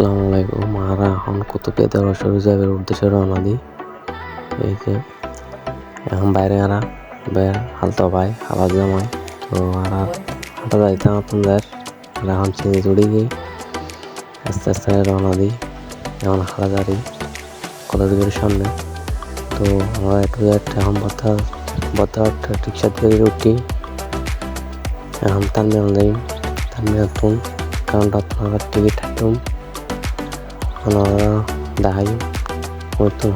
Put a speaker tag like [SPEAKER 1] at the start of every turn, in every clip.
[SPEAKER 1] আসসালামু আলাইকুম। আমরা এখন কুতুবদিয়া দরবার শরীফ যাবার উদ্দেশ্যে রওনা দিই। এই যে এখন বাইরে হালতো ভাই হালাত জামাই তো হাঁটা যাইতাম আপনাদের এখন চিনি জুড়ি গিয়ে আস্তে আস্তে রওনা দিই। এখন হাঁটাদারি কলেজের সামনে তো আমরা এখন বর্তমান রিক্সা দিয়ে উঠি। এখন টার্মিনাল যাই, টার্মিনাল তুম কারণটা আপনারা টিকিট হাঁটুম আমরা দেখাই হইতে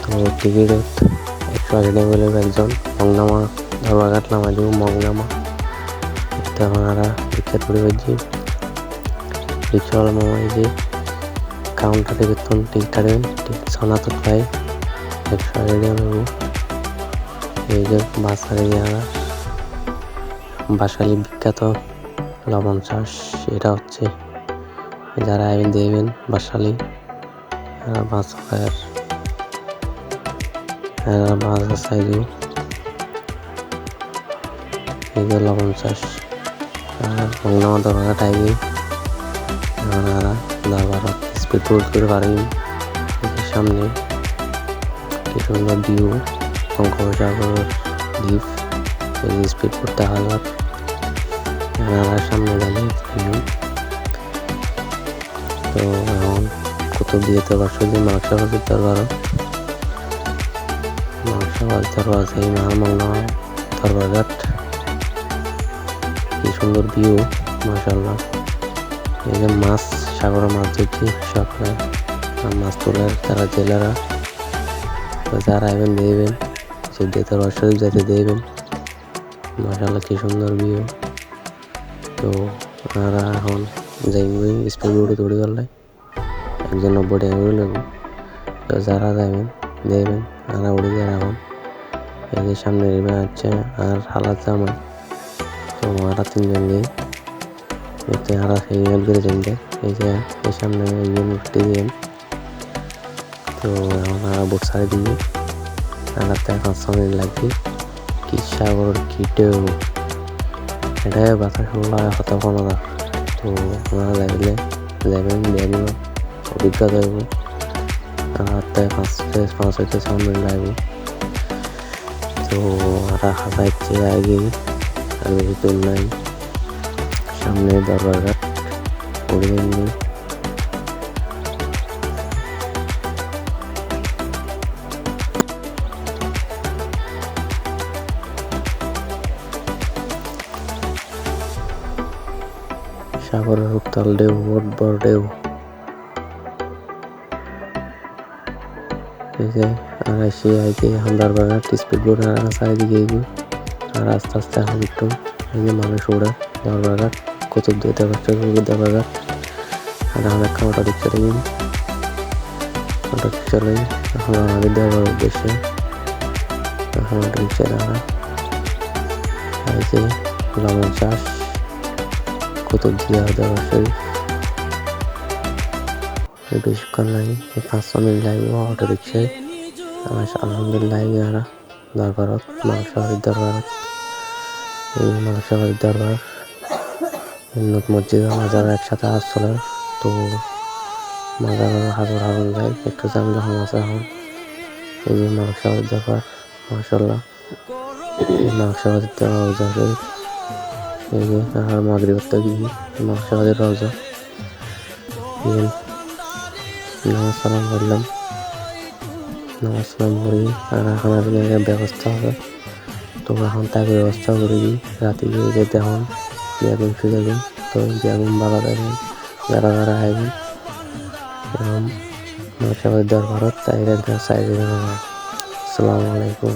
[SPEAKER 1] তো টিকিট 180 টাকা বলে একজন মংনামা ধরবাঘাট নামা দিব মংনামা তো আমরা রিক্সা তুলে পাচ্ছি। রিক্সাওয়ালা মামা এই যে কাউন্টারে বেতন টিকিট কাটবেন টিকিট সনাত পাই 180 টাকা নেব। এই যে বাসারে বাসালি বিখ্যাত লবণ চাষ, এটা হচ্ছে যারা দেবেন বাসালি মাছ খায় মাছ চাই দিব। এই যে লবণ চাষ মংনামা দরঘাট আইবে দরবার স্পিড বোট করে পারি সামনে কি সুন্দর ভিউ বঙ্গোপসাগর দ্বীপ স্পিড বোট দেখা যাক সামনে দাঁড়িয়ে ভিউ। তো এখন কুতুবদিয়া দরবার শরীফ মানসাবাদের দরবার সেই মংনামা দরবারঘাট কি সুন্দর ভিউ মাশাআল্লাহ। এই যে মাছ সাগরে মাছ ধরছি সকালে মাছ তোলার তারা জেলেরা যারা দেবেন কুতুবদিয়া দরবার শরীফ যাতে দেবেন মাশাআল্লাহ কি সুন্দর ভিউ। তো আমরা এখন যাইবই স্পিড বোটে তৈরি করলে 190 টাকা করে লাগবে। তো যারা যাবেন দেবেন আমরা উড়ে যাই এখন এই যে সামনে রিবে আছে আর হালাত জামাই তো আমরা 3 জন যাই এতে আমরা সেই করে যাই। এই যে এই সামনে উঠতে দিন তো আমরা বোট সারি দিয়ে আমরা 5 মিনিট লাগবে। কি সাগর কি ঢেউ এটা বাতাস হতে কোনো না। তো আমরা যাবেন দেখব অভিজ্ঞতা হইব আর 5 মিনিট লাগবে। তো আমরা হাঁটাইছে আগে আর বেশি দূর নাই সামনে দরবারঘাট উড়ে এমনি সাগরের উত্তাল ঢেউ বড় ঢেউ। এই যে আর এসে আইতে এখন দরবারঘাট স্পিড বোট চারিদিকে এগিয়ে আর আস্তে আস্তে এখন একটু এই যে মানুষ ওড়ে দরবারঘাট কুতুবদিয়া দরবারঘাট আর এখন একটা অটো রিক্সা নিয়ে এখন আমাদের দরবার উদ্দেশ্যে এখন অটো রিক্সা দেখা এই যে লবণ চাষ কুতুবদিয়া দরবার শরীফ বেশিক্ষণ লাগে 5 মিনিট লাগবে অটো রিক্সায়। আলহামদুলিল্লাহ আমরা দরবারত মানসাবাদের দরবার এই মানসাবাদের দরবার মসজিদ মাজার একসাথে আসলে তো মাজার হাজার যায় একটু জাম যখন আছে এখন এই যে মানসাবাদের দরবার মাশাআল্লাহ মানসাবাদের দরবার এই যে আর মাগরিবের গিয়ে মানসাবাদের রওজা নামাজ সালাম করলাম নামাজ সালাম করি আর এখন ব্যবস্থা হবে। তো এখন তাকে ব্যবস্থা করে দিই রাতে গিয়ে যেতে এখন বিয়াগুন সুযোগ তো বিয়াগুন বাবা দেবেন যারা যারা আইবেন এবং মানসাবাদের দরবারত তাই সাইডে আসসালামু আলাইকুম।